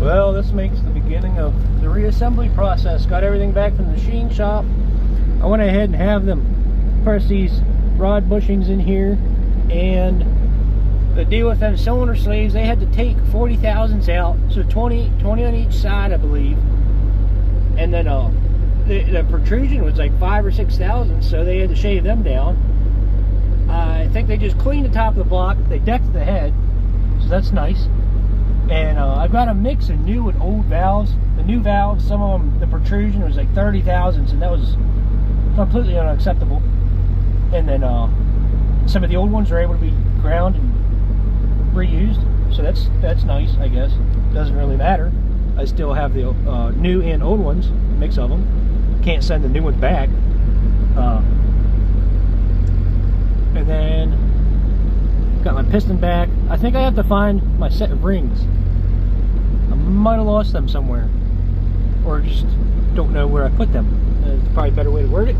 Well, this makes the beginning of the reassembly process. Got everything back from the machine shop. I went ahead and have them press these rod bushings in here, and the deal with them cylinder sleeves, they had to take 40 thousandths out, so 20 on each side, I believe. And then the protrusion was like 5 or 6 thousandths, so they had to shave them down. I think they just cleaned the top of the block. They decked the head, so that's nice. And I've got a mix of new and old valves. The new valves, some of them, the protrusion was like 30 thousandths, and that was completely unacceptable. And then some of the old ones are able to be ground and reused, so that's nice, I guess. Doesn't really matter. I still have the new and old ones, mix of them. Can't send the new ones back. And then got my piston back. I think I have to find my set of rings. I might have lost them somewhere, or just don't know where I put them. It's probably a better way to word it.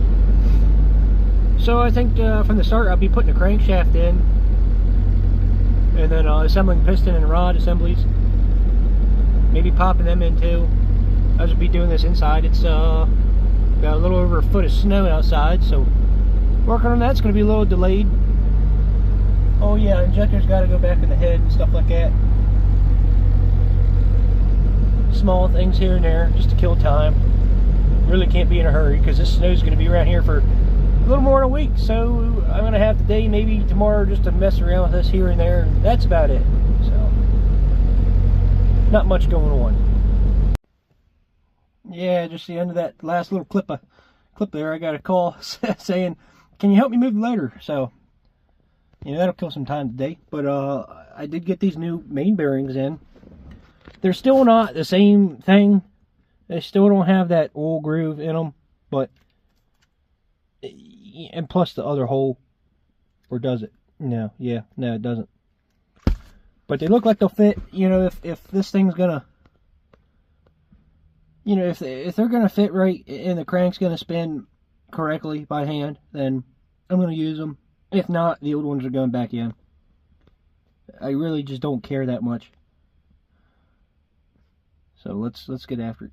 So I think from the start I'll be putting a crankshaft in, and then assembling piston and rod assemblies. Maybe popping them in too. I'll just be doing this inside. It's got a little over a foot of snow outside, so working on that's going to be a little delayed. Oh yeah, injector's got to go back in the head and stuff like that. Small things here and there just to kill time. Really can't be in a hurry because this snow's going to be around here for a little more than a week, so I'm going to have today, maybe tomorrow, just to mess around with this here and there, and that's about it. So not much going on. Yeah, just the end of that last little clip there, I got a call saying, can you help me move the loader? So, you know, that'll kill some time today. But I did get these new main bearings in. They're still not the same thing. They still don't have that oil groove in them, but, and plus the other hole, or does it? No, yeah, no, it doesn't. But they look like they'll fit. You know, if this thing's gonna, you know, if they're gonna fit right and the crank's gonna spin correctly by hand, then I'm gonna use them. If not, the old ones are going back in. I really just don't care that much. So let's get after it.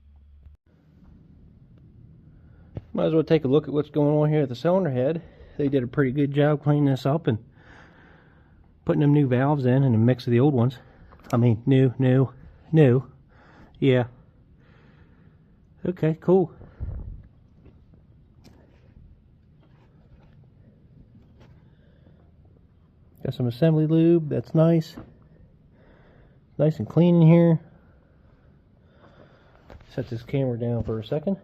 Might as well take a look at what's going on here at the cylinder head. They did a pretty good job cleaning this up and putting them new valves in and a mix of the old ones. I mean, new. Yeah. Okay, cool. Got some assembly lube. That's nice. Nice and clean in here. Set this camera down for a second.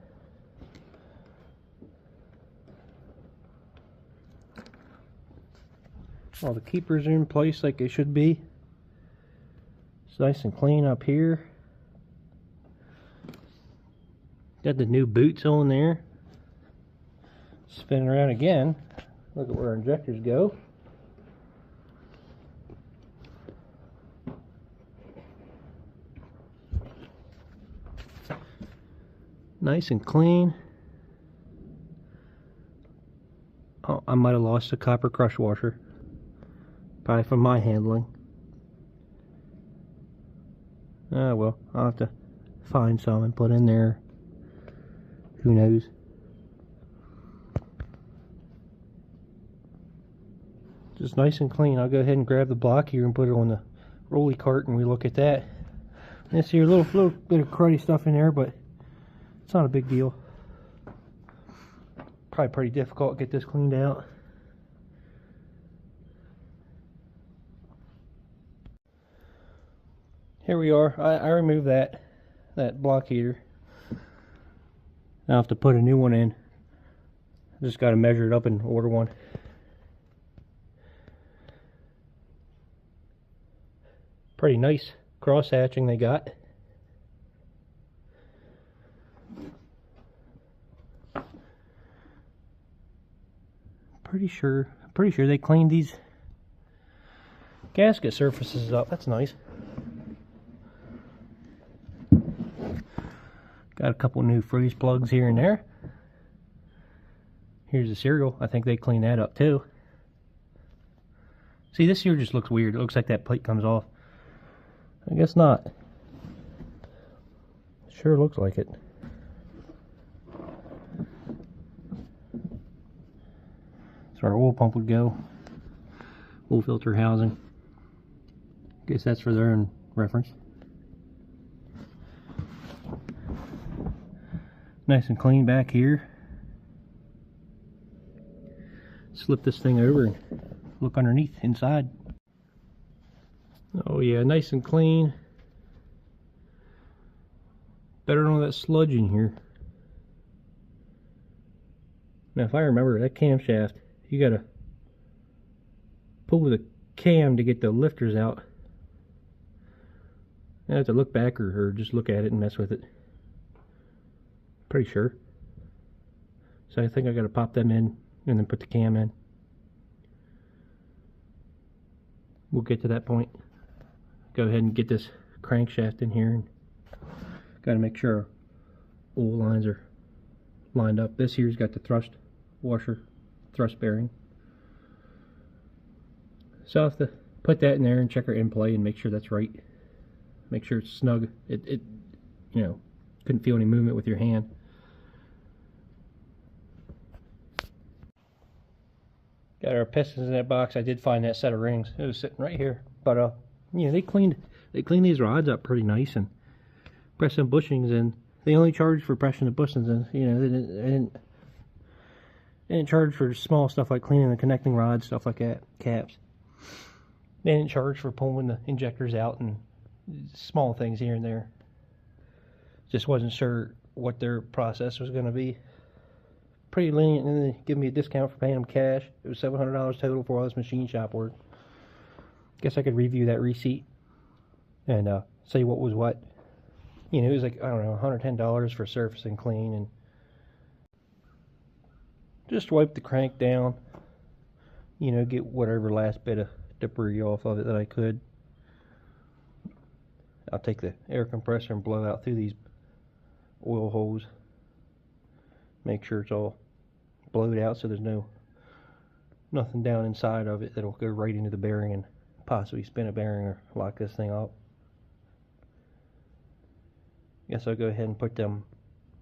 All the keepers are in place like they should be. It's nice and clean up here. Got the new boots on there. Spinning around again. Look at where our injectors go. Nice and clean. Oh, I might have lost the copper crush washer. Probably from my handling. Ah, well, I'll have to find some and put in there. Who knows? Just nice and clean. I'll go ahead and grab the block here and put it on the rolly cart and we look at that. And see a little bit of cruddy stuff in there, but it's not a big deal. Probably pretty difficult to get this cleaned out. Here we are. I removed that block heater. Now I have to put a new one in. I just got to measure it up and order one. Pretty nice cross hatching they got. Pretty sure they cleaned these gasket surfaces up. That's nice. Got a couple new freeze plugs here and there. Here's the serial. I think they cleaned that up too. See, this here just looks weird. It looks like that plate comes off. I guess not. Sure looks like it. So our oil pump would go. Oil filter housing. Guess that's for their own reference. Nice and clean back here. Slip this thing over and look underneath, inside. Oh yeah, nice and clean. Better than all that sludge in here. Now if I remember, that camshaft, you gotta pull the cam to get the lifters out. I have to look back or just look at it and mess with it. Pretty sure. So I think I gotta pop them in and then put the cam in. We'll get to that point. Go ahead and get this crankshaft in here, and gotta make sure our oil lines are lined up. This here's got the thrust washer, thrust bearing. So I have to put that in there and check our in play and make sure that's right. Make sure it's snug. It you know, couldn't feel any movement with your hand. Got our pistons in that box. I did find that set of rings. It was sitting right here. But yeah, they cleaned these rods up pretty nice and pressed some bushings in. They only charged for pressing the bushings in. You know, they didn't charge for small stuff like cleaning the connecting rods, stuff like that, caps. They didn't charge for pulling the injectors out and small things here and there. Just wasn't sure what their process was going to be. Pretty lenient, and they give me a discount for paying them cash. It was $700 total for all this machine shop work. Guess I could review that receipt and say what was what. You know, it was like, I don't know, $110 for surface and clean, and just wipe the crank down. You know, get whatever last bit of debris off of it that I could. I'll take the air compressor and blow out through these oil holes. Make sure it's all blowed out so there's nothing down inside of it that'll go right into the bearing and possibly spin a bearing or lock this thing up. Guess I'll go ahead and put them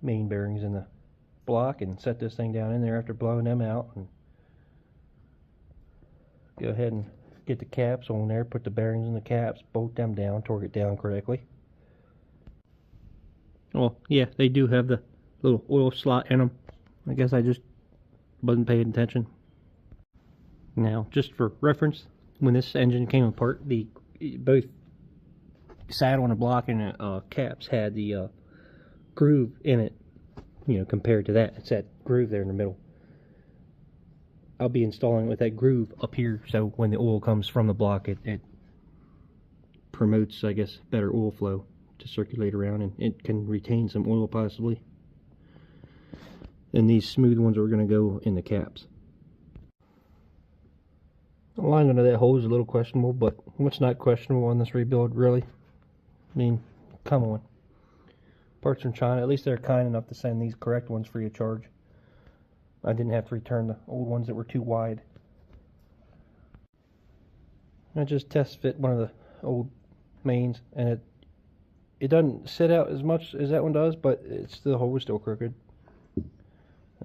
main bearings in the block and set this thing down in there after blowing them out, and go ahead and get the caps on there, put the bearings in the caps, bolt them down, torque it down correctly. Well, yeah, they do have the little oil slot in them. I guess I just wasn't paying attention. Now, just for reference, when this engine came apart, both saddle and the block and caps had the groove in it. You know, compared to that, it's that groove there in the middle. I'll be installing it with that groove up here, so when the oil comes from the block, it promotes, I guess, better oil flow to circulate around, and it can retain some oil possibly. And these smooth ones are going to go in the caps. The alignment of that hose is a little questionable, but what's not questionable on this rebuild, really? I mean, come on. Parts from China, at least they're kind enough to send these correct ones free of charge. I didn't have to return the old ones that were too wide. I just test fit one of the old mains, and it doesn't sit out as much as that one does, but it's the hole is still crooked.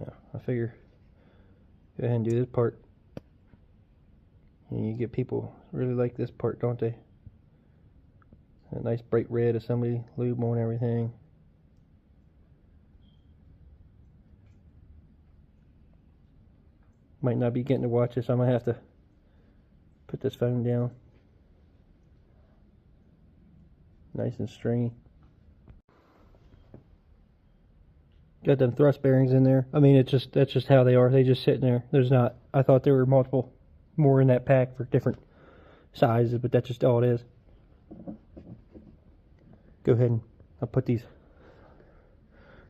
Yeah, I figure go ahead and do this part. And you get people really like this part, don't they? A nice bright red assembly lube on everything. Might not be getting to watch this. I might have to put this phone down. Nice and stringy. Got them thrust bearings in there. I mean, that's just how they are. They just sit in there. There's not. I thought there were more in that pack for different sizes, but that's just all it is. Go ahead and I'll put these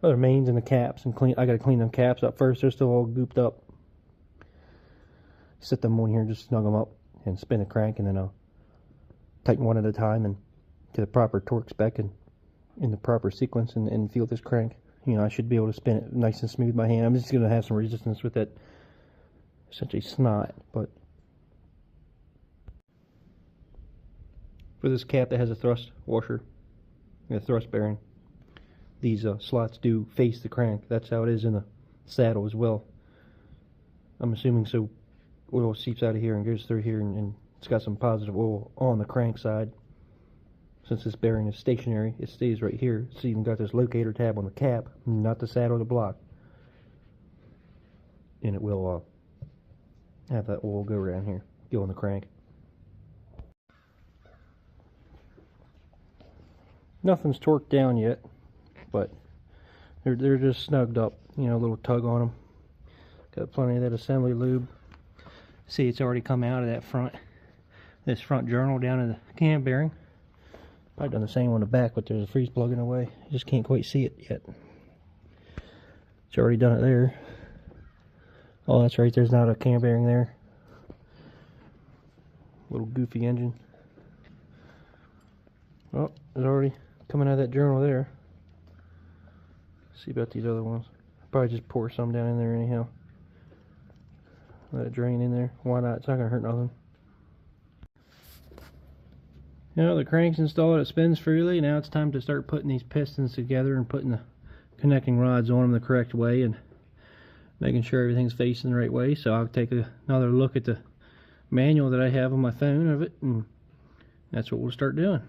other mains in the caps and clean. I got to clean them caps up first. They're still all gooped up. Set them on here, just snug them up and spin the crank, and then I'll tighten one at a time and to the proper torque spec and in the proper sequence, and feel this crank. You know, I should be able to spin it nice and smooth by hand. I'm just going to have some resistance with that essentially snot, but for this cap that has a thrust washer and a thrust bearing, these slots do face the crank. That's how it is in the saddle as well. I'm assuming so. Oil seeps out of here and goes through here, and it's got some positive oil on the crank side. Since this bearing is stationary, it stays right here. It's even got this locator tab on the cap, not the saddle or the block. And it will have that oil go around here, go on the crank. Nothing's torqued down yet, but they're just snugged up. You know, a little tug on them. Got plenty of that assembly lube. See, it's already come out of that this front journal down to the cam bearing. Probably done the same on the back, but there's a freeze plug in the way. You just can't quite see it yet. It's already done it there. Oh, that's right, there's not a cam bearing there. Little goofy engine. Oh, it's already coming out of that journal there. See about these other ones. Probably just pour some down in there anyhow. Let it drain in there. Why not? It's not going to hurt nothing. You know, the crank's installed, it spins freely. Now it's time to start putting these pistons together and putting the connecting rods on them the correct way and making sure everything's facing the right way. So I'll take another look at the manual that I have on my phone of it, and that's what we'll start doing.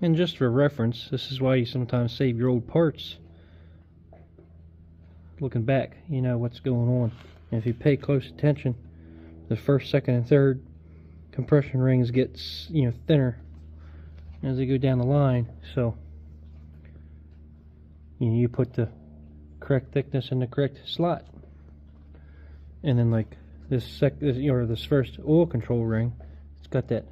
And just for reference, this is why you sometimes save your old parts. Looking back, you know what's going on. And if you pay close attention, the first, second, and third compression rings get, you know, thinner as they go down the line. So you put the correct thickness in the correct slot. And then like this first oil control ring, it's got that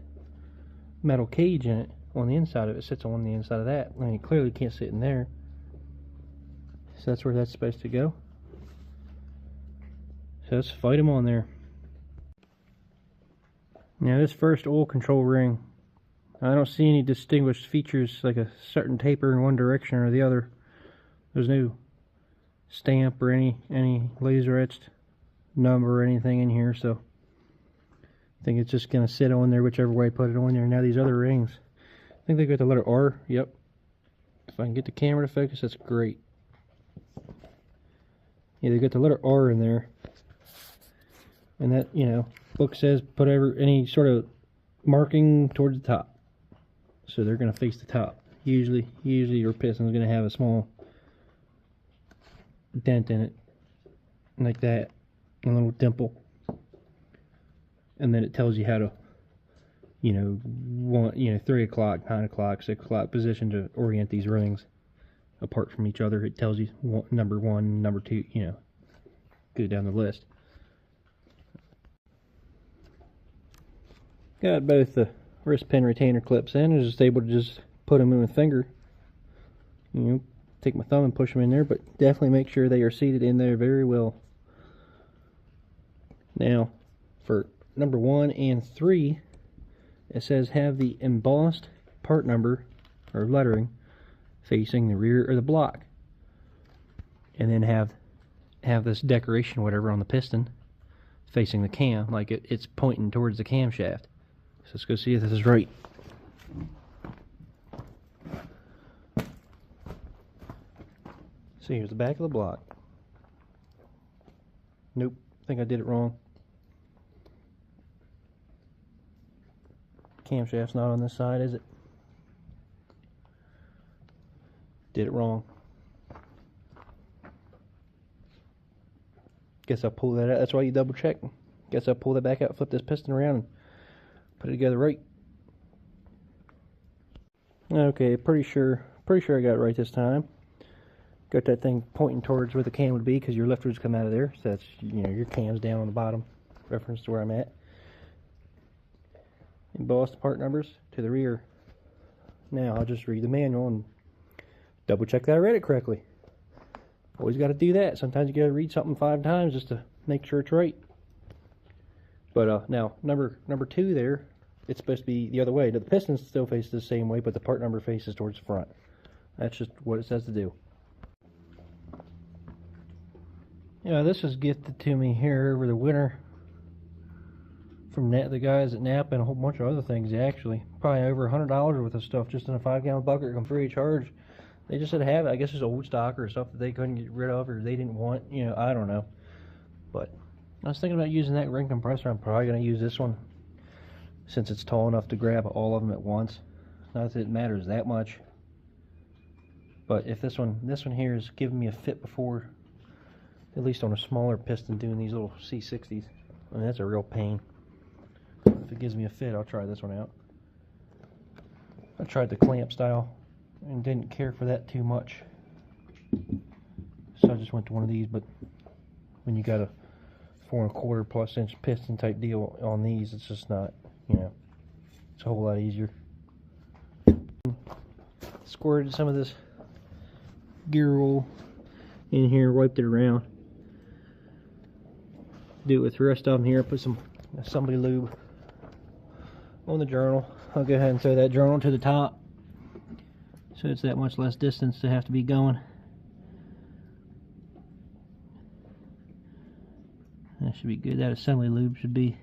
metal cage in it on the inside of it. It sits on the inside of that. I mean, clearly can't sit in there. So that's where that's supposed to go. So let's fight them on there. Now this first oil control ring, I don't see any distinguished features like a certain taper in one direction or the other. There's no stamp or any laser etched number or anything in here, so I think it's just gonna sit on there whichever way I put it on there. Now these other rings, I think they got the letter R. Yep. If I can get the camera to focus, that's great. Yeah, they got the letter R in there, and that, you know, book says put any sort of marking towards the top, so they're gonna face the top. Usually your piston's gonna have a small dent in it, like that, a little dimple, and then it tells you how to, you know, 3 o'clock, 9 o'clock, 6 o'clock position to orient these rings apart from each other. It tells you number 1, number 2, you know, go down the list. Got both the wrist pin retainer clips in. I was just able to just put them in with finger. You know, take my thumb and push them in there, but definitely make sure they are seated in there very well. Now, for number 1 and 3, it says have the embossed part number or lettering facing the rear of the block, and then have this decoration, whatever, on the piston facing the cam, like it's pointing towards the camshaft. So let's go see if this is right. So here's the back of the block. Nope, I think I did it wrong. Camshaft's not on this side, is it? Did it wrong. Guess I'll pull that out. That's why you double check. Guess I'll pull that back out, flip this piston around, and put it together right. Okay, pretty sure I got it right this time. Got that thing pointing towards where the cam would be, because your lifters come out of there. So that's, you know, your cam's down on the bottom, reference to where I'm at. Embossed part numbers to the rear. Now I'll just read the manual and double check that I read it correctly. Always got to do that. Sometimes you got to read something 5 times just to make sure it's right. But now number 2 there, it's supposed to be the other way. The piston still faces the same way, but the part number faces towards the front. That's just what it says to do. Yeah, this was gifted to me here over the winter from the guys at Napa and a whole bunch of other things, actually. Probably over $100 worth of stuff just in a 5-gallon bucket, come free of charge. They just said have it. I guess it's old stock or stuff that they couldn't get rid of or they didn't want. You know, I don't know. But I was thinking about using that ring compressor. I'm probably going to use this one since it's tall enough to grab all of them at once. Not that it matters that much. But if this one here is giving me a fit before, at least on a smaller piston doing these little C60s, I mean, that's a real pain. If it gives me a fit, I'll try this one out. I tried the clamp style and didn't care for that too much, so I just went to one of these. But when you got a 4 1/4 plus inch piston type deal on these, it's just not, you know, it's a whole lot easier. Squirted some of this gear oil in here, wiped it around. Do it with the rest of them here. Put some assembly lube on the journal. I'll go ahead and throw that journal to the top so it's that much less distance to have to be going. That should be good. That assembly lube should be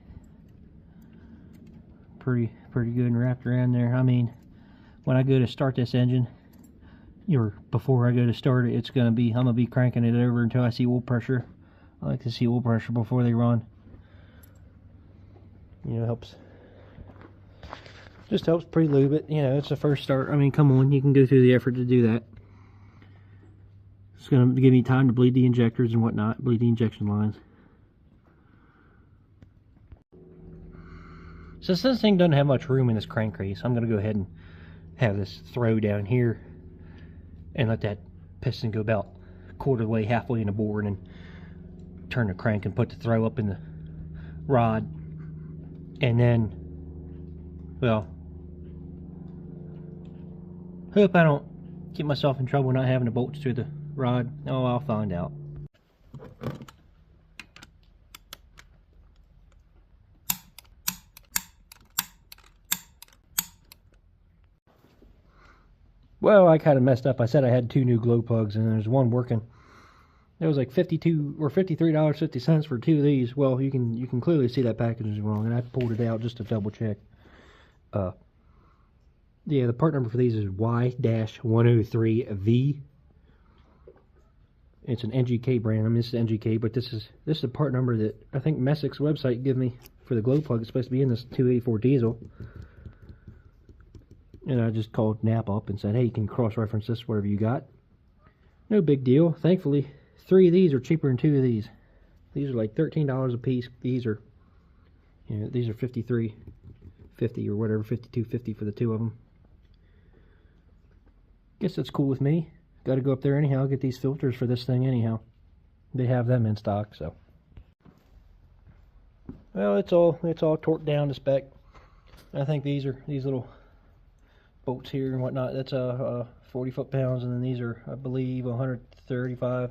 pretty good and wrapped around there. I mean, when I go to start this engine, or before I go to start it, I'm gonna be cranking it over until I see oil pressure. I like to see oil pressure before they run. You know, just helps pre-lube it. You know, it's a first start. I mean, come on, you can go through the effort to do that. It's gonna give me time to bleed the injectors and whatnot, bleed the injection lines. Since this thing doesn't have much room in this crankcase, I'm gonna go ahead and have this throw down here and let that piston go about quarter way, halfway in the bore, and then turn the crank and put the throw up in the rod. And then, well, hope I don't get myself in trouble not having the bolts through the rod. Oh, I'll find out. Well, I kind of messed up. I said I had 2 new glow plugs, and there's one working. It was like $52 or $53.50 for 2 of these. Well, you can clearly see that package is wrong, and I pulled it out just to double check. Yeah, the part number for these is Y-103V. It's an NGK brand. I mean, this is NGK, but this is the part number that I think Messic's website gave me for the glow plug. It's supposed to be in this 284 diesel. And I just called Napa up and said, hey, you can cross-reference this, whatever you got. No big deal. Thankfully, 3 of these are cheaper than 2 of these. These are like $13 a piece. These are, you know, these are $53.50 or whatever, $52.50 for the 2 of them. Guess that's cool with me. Got to go up there anyhow, get these filters for this thing anyhow. They have them in stock, so. Well, it's all torqued down to spec. I think these little bolts here and whatnot, that's 40 foot-pounds, and then these are, I believe, 135.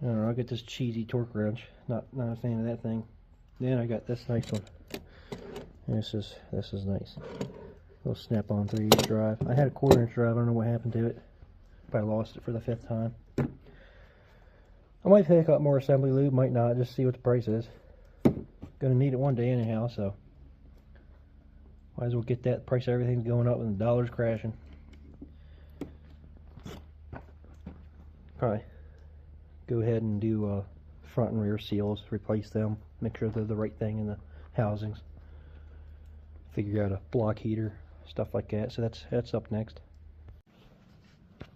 I don't know, I got this cheesy torque wrench. Not a fan of that thing. Then I got this nice one. This is nice. Little snap-on 3/8 drive. I had a 1/4 inch drive. I don't know what happened to it. Probably lost it for the 5th time. I might pick up more assembly lube, might not. Just see what the price is. Gonna need it one day anyhow, so. Might as well get that. Price of everything's going up and the dollar's crashing. Probably go ahead and do front and rear seals, replace them, make sure they're the right thing in the housings. Figure out a block heater, stuff like that. So that's up next.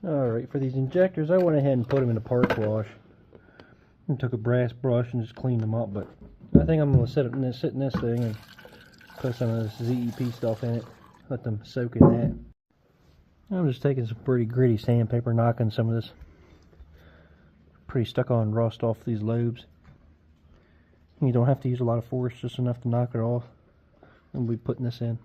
Alright, for these injectors, I went ahead and put them in a parts wash. And took a brass brush and just cleaned them up, but I think I'm going to sit in this thing and put some of this ZEP stuff in it, let them soak in that. I'm just taking some pretty gritty sandpaper, knocking some of this pretty stuck on rust off these lobes. You don't have to use a lot of force, just enough to knock it off. And we'll be putting this in.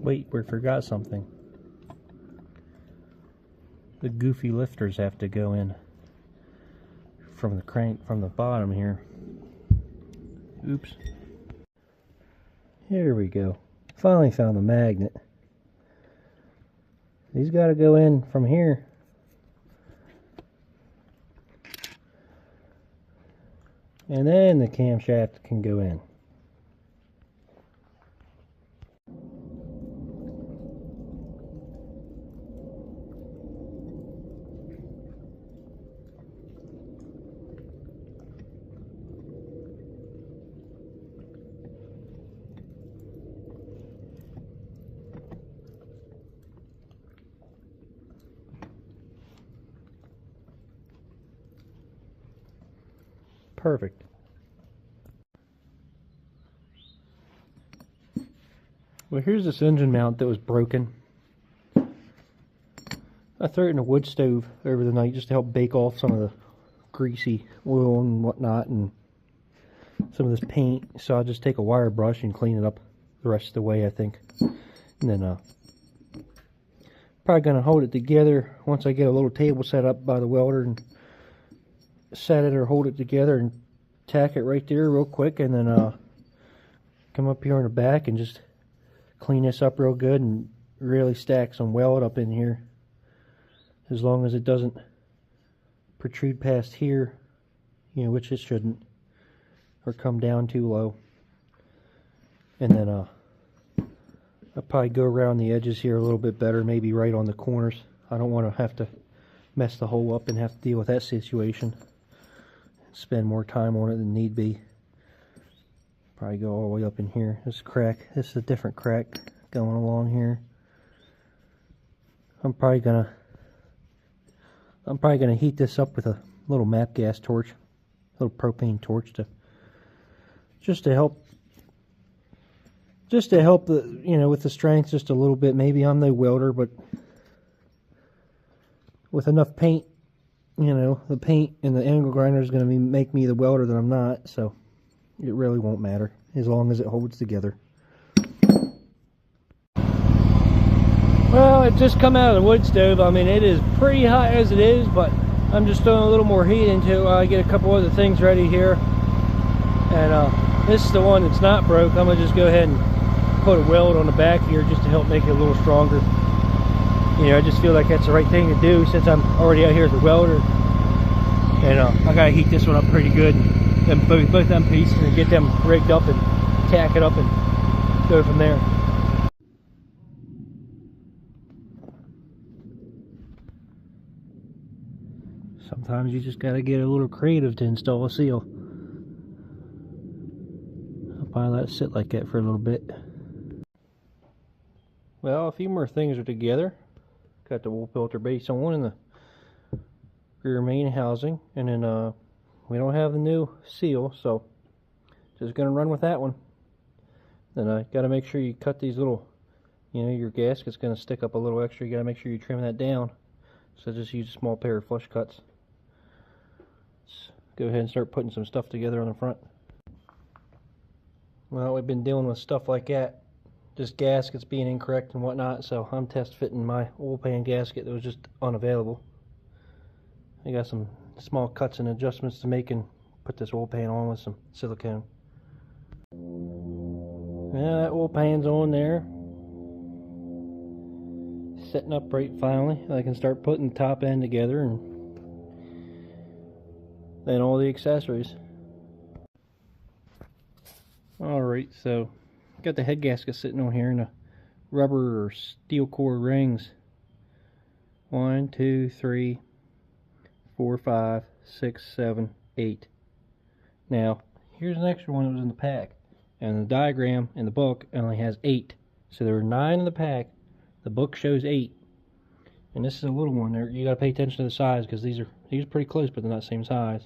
Wait, we forgot something. The goofy lifters have to go in from the crank from the bottom here. Oops. Here we go. Finally found the magnet. These got to go in from here. And then the camshaft can go in. Perfect. Well, here's this engine mount that was broken. I threw it in a wood stove over the night just to help bake off some of the greasy oil and whatnot and some of this paint. So I'll just take a wire brush and clean it up the rest of the way, I think. And then probably gonna hold it together once I get a little table set up by the welder and set it or hold it together and tack it right there real quick, and then come up here in the back and just clean this up real good and really stack some weld up in here, as long as it doesn't protrude past here, you know, which it shouldn't, or come down too low. And then I'll probably go around the edges here a little bit better, maybe right on the corners. I don't want to have to mess the hole up and have to deal with that situation. Spend more time on it than need be. Probably go all the way up in here. This crack, this is a different crack going along here. I'm probably gonna heat this up with a little MAPP gas torch, a little propane torch, to just to help the, you know, with the strength just a little bit. Maybe I'm no welder, but with enough paint, you know, the paint and the angle grinder is going to make me the welder that I'm not, so it really won't matter as long as it holds together. Well, it just come out of the wood stove. I mean, it is pretty hot as it is, but I'm just throwing a little more heat into it while I get a couple other things ready here. And this is the one that's not broke. I'm going to just go ahead and put a weld on the back here just to help make it a little stronger. You know, I just feel like that's the right thing to do since I'm already out here as a welder. And I gotta heat this one up pretty good, and both them pieces, and get them rigged up and tack it up and go from there. Sometimes you just gotta get a little creative to install a seal. I'll probably let it sit like that for a little bit. Well, a few more things are together. Got the wool filter base on in the rear main housing, and then we don't have the new seal, so just gonna run with that one. Then I gotta make sure you cut these little, you know, your gasket's gonna stick up a little extra. You gotta make sure you trim that down. So just use a small pair of flush cuts. Let's go ahead and start putting some stuff together on the front. Well, we've been dealing with stuff like that, just gaskets being incorrect and whatnot, so I'm test fitting my oil pan gasket that was just unavailable. I got some small cuts and adjustments to make and put this oil pan on with some silicone. Yeah, that oil pan's on there. Setting up right finally. I can start putting the top end together and then all the accessories. Alright, so got the head gasket sitting on here and the rubber or steel core rings. 1, 2, 3, 4, 5, 6, 7, 8. Now, here's an extra one that was in the pack. And the diagram in the book only has 8. So there are 9 in the pack. The book shows 8. And this is a little one. You got to pay attention to the size, because these are pretty close, but they're not the same size.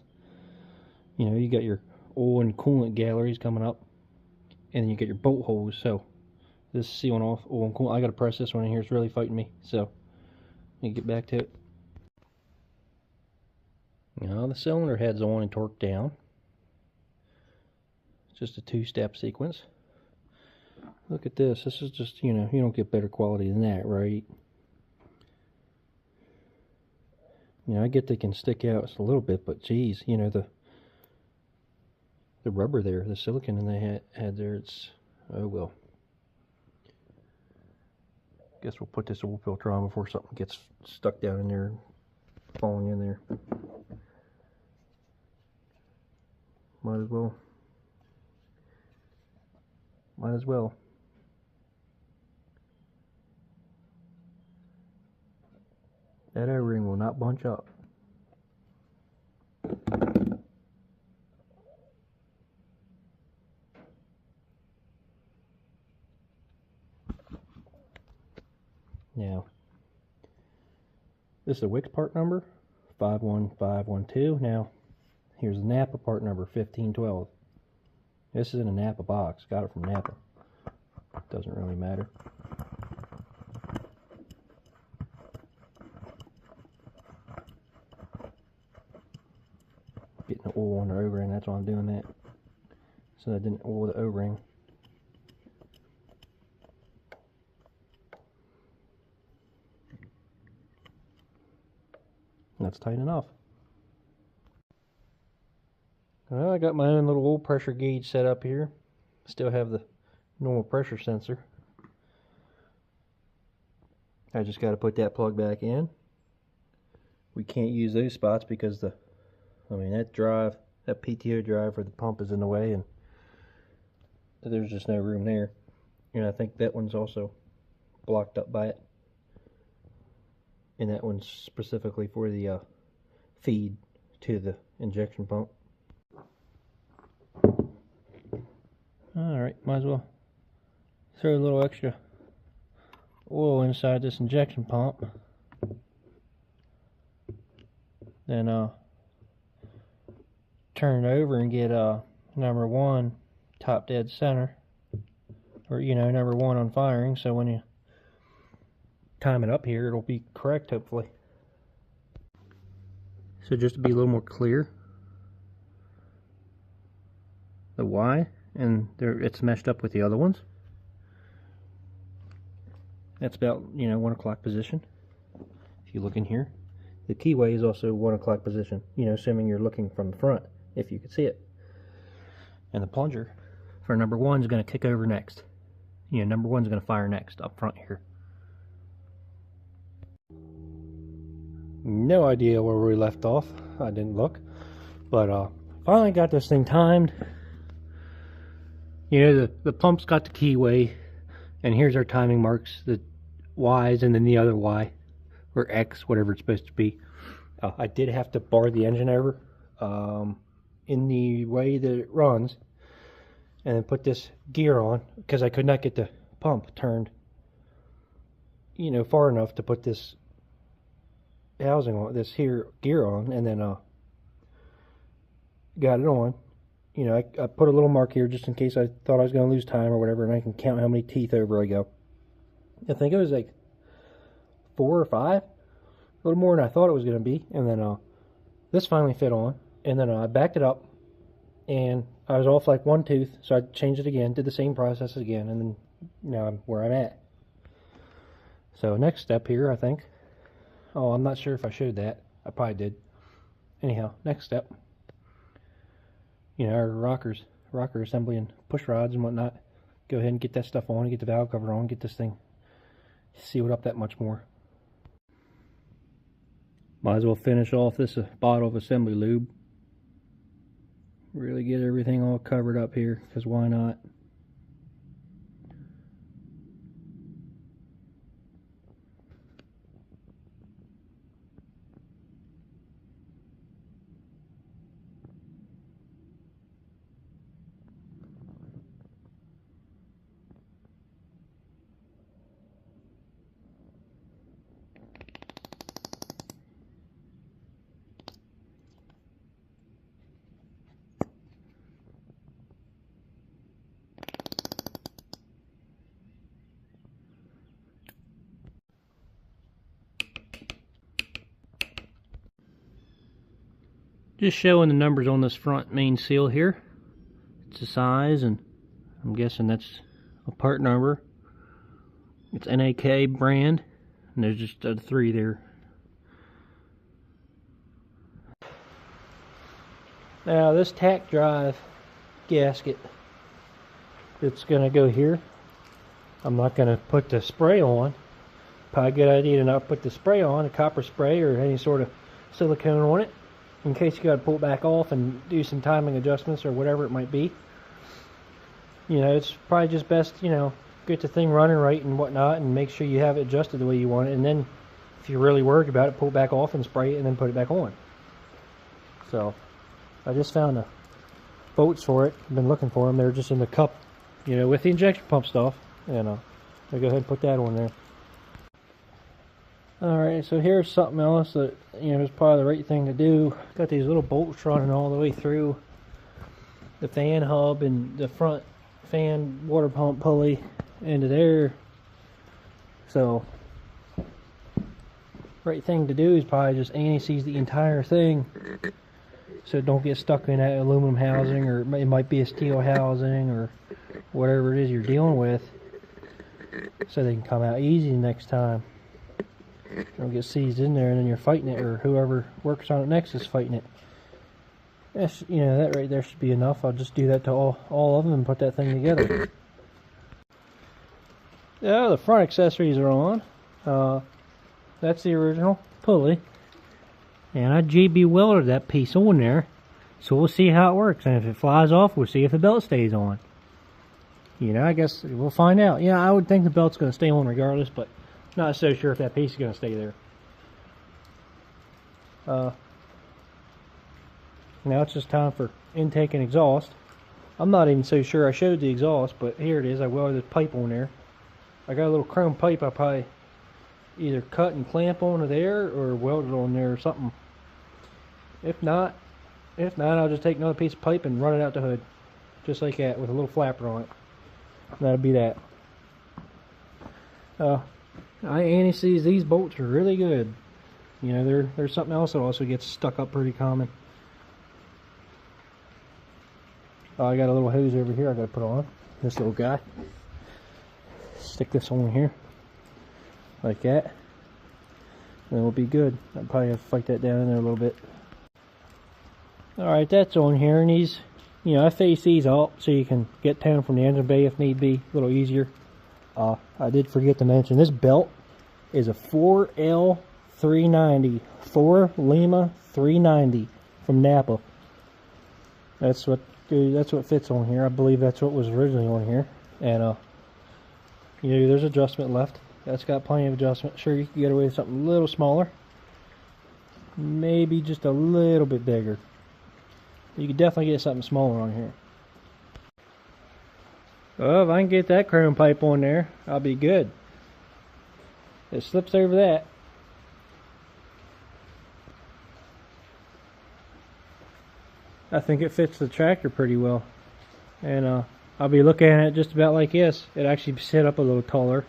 You know, you got your oil and coolant galleries coming up, and then you get your bolt holes. So this is sealing off oil and coolant. I got to press this one in here. It's really fighting me. So let me get back to it. Now the cylinder head's on and torqued down. It's just a 2-step sequence. Look at this. This is just, you know, you don't get better quality than that, right? You know, I get they can stick out just a little bit, but geez, you know, the rubber there, the silicone in they had there, it's, oh well. Guess we'll put this oil filter on before something gets stuck down in there, falling in there. Might as well. Might as well. That O-ring will not bunch up. Now, this is a Wix part number, 51512. Now, here's the Napa part number, 1512. This is in a Napa box. Got it from Napa. Doesn't really matter. Getting the oil on the O-ring, that's why I'm doing that. So I didn't oil the O-ring. That's tight enough. Well, I got my own little oil pressure gauge set up here. Still have the normal pressure sensor. I just got to put that plug back in. We can't use those spots because that drive, that PTO drive for the pump is in the way, and there's just no room there. And I think that one's also blocked up by it. And that one's specifically for the feed to the injection pump. Alright, might as well throw a little extra oil inside this injection pump. Then turn it over and get number 1 top dead center. Or, you know, number 1 on firing, so when you time it up here, it'll be correct, hopefully. So just to be a little more clear, the Y, and there it's meshed up with the other ones. That's about, you know, 1 o'clock position. If you look in here, the keyway is also 1 o'clock position, you know, assuming you're looking from the front, if you could see it. And the plunger for number 1 is going to kick over next. You know, number 1 is going to fire next up front here. No idea where we left off. I didn't look, but finally got this thing timed. You know, the pump's got the keyway, and here's our timing marks, the Y's and then the other Y, or X, whatever it's supposed to be. I did have to bar the engine over in the way that it runs, and then put this gear on, because I could not get the pump turned, you know, far enough to put this housing on, this here gear on, and then got it on. You know, I put a little mark here just in case I thought I was going to lose time or whatever, and I can count how many teeth over I go. I think it was like 4 or 5, a little more than I thought it was going to be. And then this finally fit on, and then I backed it up, and I was off like 1 tooth, so I changed it again, did the same process again, and then now I'm where I'm at. So next step here, I think. Oh, I'm not sure if I showed that. I probably did. Anyhow, next step. You know, our rocker assembly and push rods and whatnot. Go ahead and get that stuff on, get the valve cover on, get this thing sealed up that much more. Might as well finish off this bottle of assembly lube. Really get everything all covered up here, because why not? Just showing the numbers on this front main seal here. It's the size, and I'm guessing that's a part number. It's NAK brand, and there's just 3 there. Now this tack drive gasket that's going to go here, I'm not going to put the spray on. Probably a good idea to not put the spray on, a copper spray or any sort of silicone on it, in case you got to pull it back off and do some timing adjustments or whatever it might be. You know, it's probably just best, you know, get the thing running right and whatnot, and make sure you have it adjusted the way you want it, and then if you're really worried about it, pull it back off and spray it and then put it back on. So I just found the bolts for it. I've been looking for them. They're just in the cup, you know, with the injection pump stuff, and I'll go ahead and put that on there. Alright, so here's something else that, you know, is probably the right thing to do. Got these little bolts running all the way through the fan hub and the front fan water pump pulley into there. So right thing to do is probably just anti-seize the entire thing so it don't get stuck in that aluminum housing, or it might be a steel housing or whatever it is you're dealing with, so they can come out easy next time. Don't get seized in there and then you're fighting it, or whoever works on it next is fighting it. That's, you know, that right there should be enough. I'll just do that to all of them and put that thing together. Yeah, the front accessories are on. That's the original pulley, and I JB welded that piece on there, so we'll see how it works, and if it flies off, we'll see if the belt stays on. You know, I guess we'll find out. Yeah, I would think the belt's going to stay on regardless, but not so sure if that piece is going to stay there. Now it's just time for intake and exhaust. I'm not even so sure I showed the exhaust, but here it is. I welded this pipe on there. I got a little chrome pipe I probably either cut and clamp onto there or welded on there or something. If not, I'll just take another piece of pipe and run it out the hood, just like that, with a little flapper on it. That'll be that. I anti-seize these bolts are really good. You know, there's something else that also gets stuck up pretty common. I got a little hose over here I gotta put on. This little guy. Stick this on here. Like that. And it'll be good. I'll probably have to fight that down in there a little bit. Alright, that's on here, and these, you know, I face these up so you can get down from the engine bay if need be, a little easier. I did forget to mention, this belt is a 4L390, 4 Lima 390 from Napa. That's what fits on here. I believe that's what was originally on here. And you know, there's adjustment left. That's got plenty of adjustment. Sure, you can get away with something a little smaller, maybe just a little bit bigger. You could definitely get something smaller on here. Well, if I can get that chrome pipe on there, I'll be good. It slips over that. I think it fits the tractor pretty well. And I'll be looking at it just about like this. It actually set up a little taller.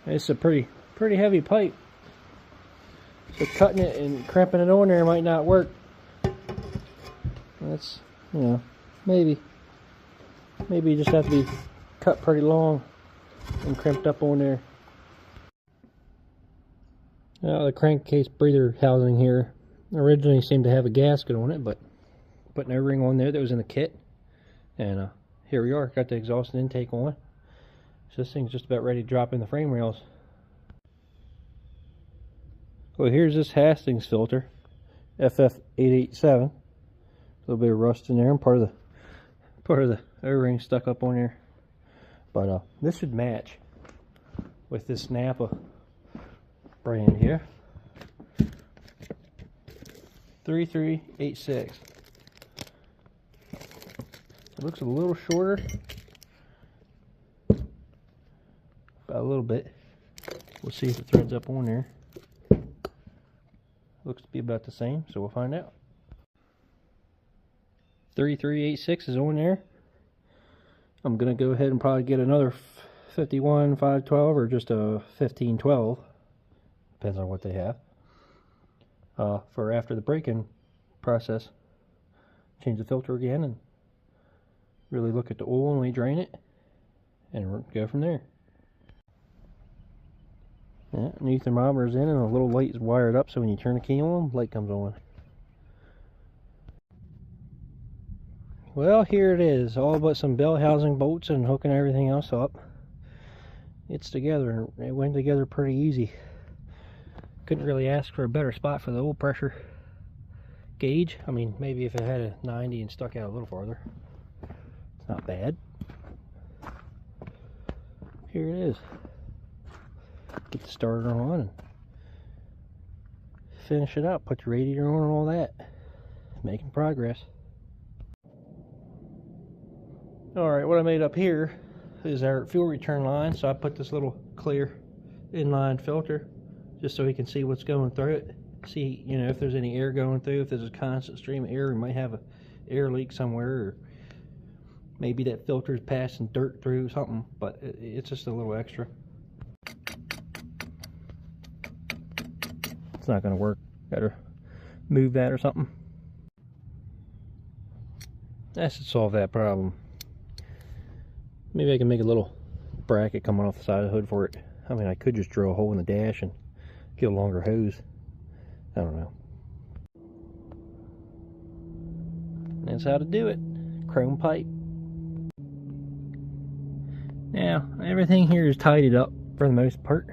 It's a pretty heavy pipe. So cutting it and crimping it on there might not work. That's, you know, maybe you just have to be cut pretty long and crimped up on there. Now the crankcase breather housing here originally seemed to have a gasket on it, but put an O-ring on there that was in the kit, and here we are. Got the exhaust and intake on. So this thing's just about ready to drop in the frame rails. Well, here's this Hastings filter, FF887. A little bit of rust in there, and part of the O-ring stuck up on there. But this should match with this Napa brand here. 3386. It looks a little shorter, about a little bit. We'll see if it threads up on there. Looks to be about the same, so we'll find out. 3386 is on there. I'm gonna go ahead and probably get another 51 512 or just a 1512. Depends on what they have. For after the break-in process, change the filter again and really look at the oil when we drain it, and go from there. Yeah, new thermometer's in and a little light is wired up, so when you turn the key on, light comes on. Well, here it is, all but some bell housing bolts and hooking everything else up. It's together. It went together pretty easy. Couldn't really ask for a better spot for the oil pressure gauge. I mean, maybe if it had a 90 and stuck out a little farther. It's not bad. Here it is. Get the starter on and finish it up. Put the radiator on and all that. Making progress. Alright, what I made up here is our fuel return line. So I put this little clear inline filter just so we can see what's going through it. See, you know, if there's any air going through. If there's a constant stream of air, we might have an air leak somewhere, or maybe that filter's passing dirt through something, but it's just a little extra. It's not going to work. Gotta move that or something. That should solve that problem. Maybe I can make a little bracket coming off the side of the hood for it. I mean, I could just drill a hole in the dash and get a longer hose. I don't know. That's how to do it. Chrome pipe. Now, everything here is tidied up for the most part.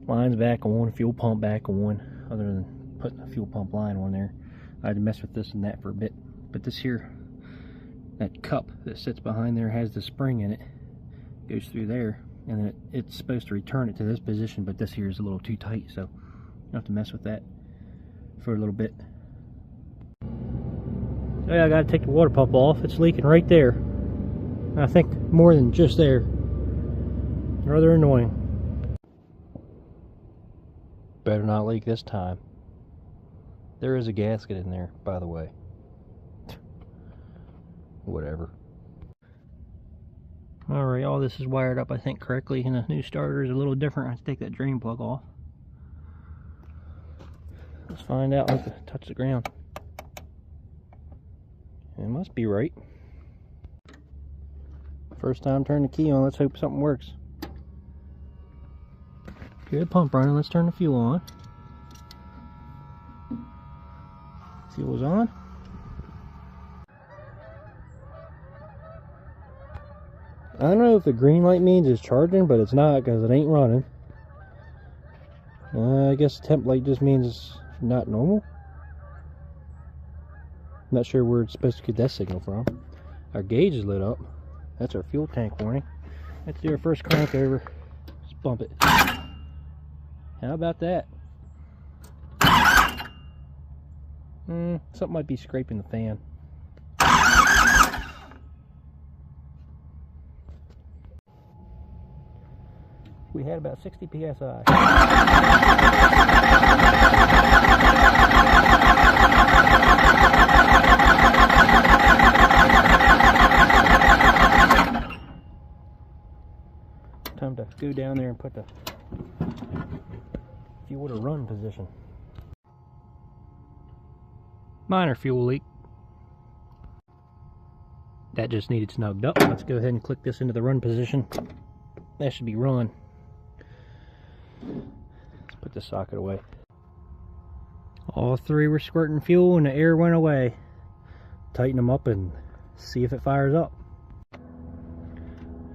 Line's back on, fuel pump back on, other than putting a fuel pump line on there. I had to mess with this and that for a bit. But this here, that cup that sits behind there has the spring in it. Goes through there, and then it's supposed to return it to this position, but this here is a little too tight, so you have to mess with that for a little bit. So yeah, I gotta take the water pump off. It's leaking right there. I think more than just there. Rather annoying. Better not leak this time. There is a gasket in there, by the way. Whatever. Alright, all this is wired up, I think, correctly, and the new starter is a little different. I have to take that drain plug off. Let's find out. I have to touch the ground. It must be right. First time turn the key on, let's hope something works. Good pump running, let's turn the fuel on. Fuel's on. I don't know if the green light means it's charging, but it's not because it ain't running. I guess the temp light just means it's not normal. I'm not sure where it's supposed to get that signal from. Our gauge is lit up. That's our fuel tank warning. Let's do our first crank over. Just bump it. How about that? Something might be scraping the fan. We had about 60 psi. Time to go down there and put the fuel to run position. Minor fuel leak. That just needed snugged up. Let's go ahead and click this into the run position. That should be run. Let's put the socket away. All three were squirting fuel and the air went away. Tighten them up and see if it fires up.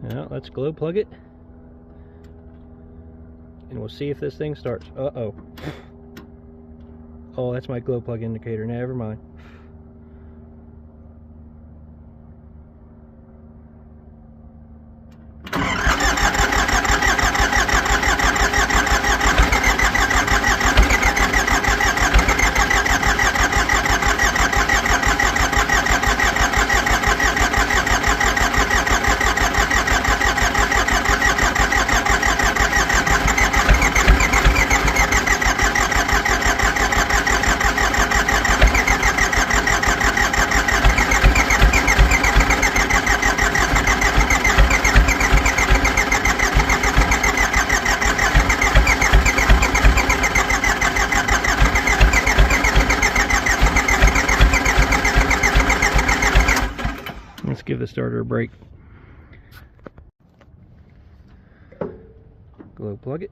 Now let's glow plug it. And we'll see if this thing starts. Uh-oh. Oh, that's my glow plug indicator. Never mind. Let's give the starter a break. Glow plug it.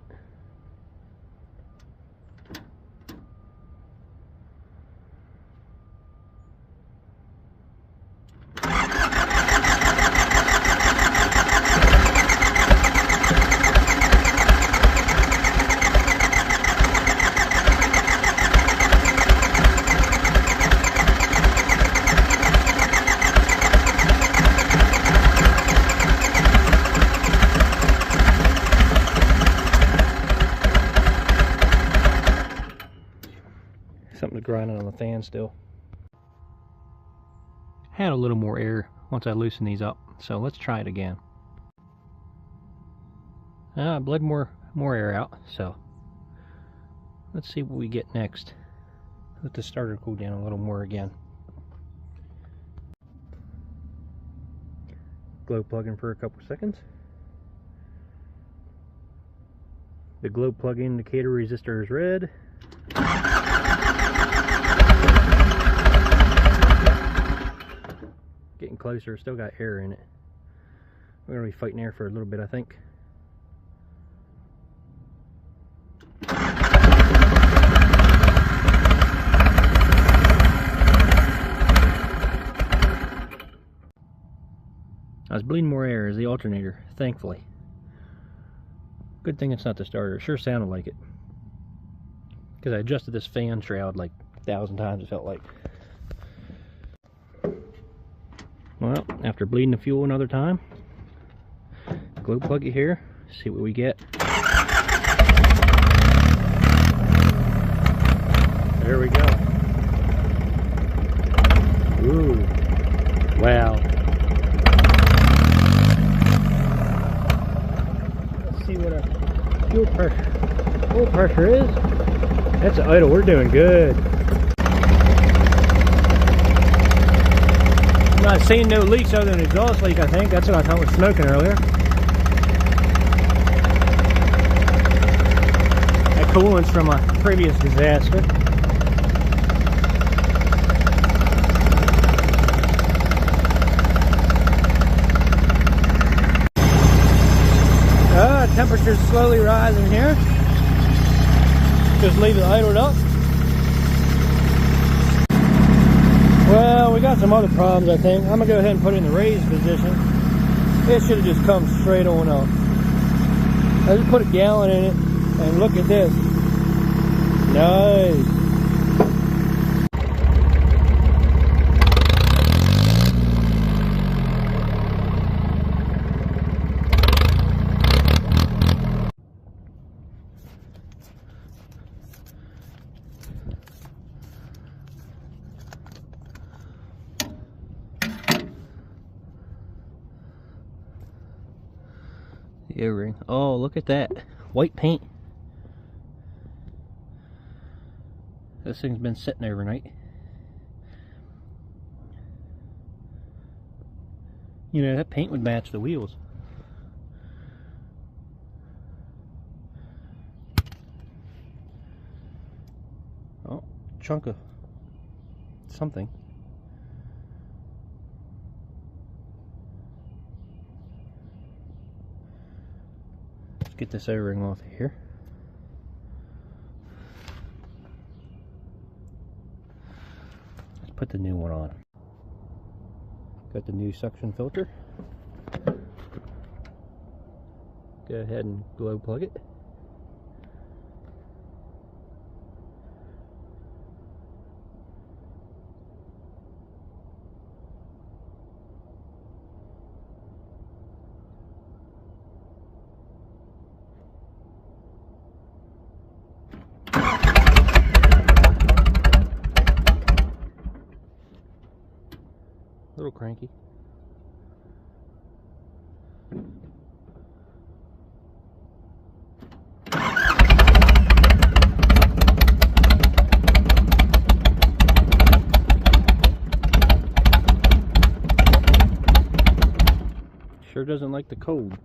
Something grinding on the fan still. Had a little more air once I loosened these up, so let's try it again. I bled more air out, so let's see what we get next. Let the starter cool down a little more again. Glow plug in for a couple seconds. The glow plug indicator resistor is red. Getting closer, still got air in it. We're going to be fighting air for a little bit, I think. I was bleeding more air as the alternator, thankfully. Good thing it's not the starter. It sure sounded like it. Because I adjusted this fan shroud like 1,000 times, it felt like. Well, after bleeding the fuel another time, glow plug it here, see what we get. There we go. Ooh, wow. Let's see what our fuel pressure is. That's an idle, we're doing good. I'm not seeing no leaks other than exhaust leak, I think. That's what I thought was smoking earlier. That coolant's from a previous disaster. Temperature's slowly rising here. Just leave it idled up. Well, we got some other problems, I think. I'm gonna go ahead and put it in the raised position. It should have just come straight on up. I just put a gallon in it, and look at this. Nice. The O-ring. Oh, look at that. White paint. This thing's been sitting overnight. You know, that paint would match the wheels. Oh, chunk of something. Get this O-ring off of here. Let's put the new one on. Got the new suction filter. Go ahead and glow plug it. A little cranky. Sure doesn't like the cold.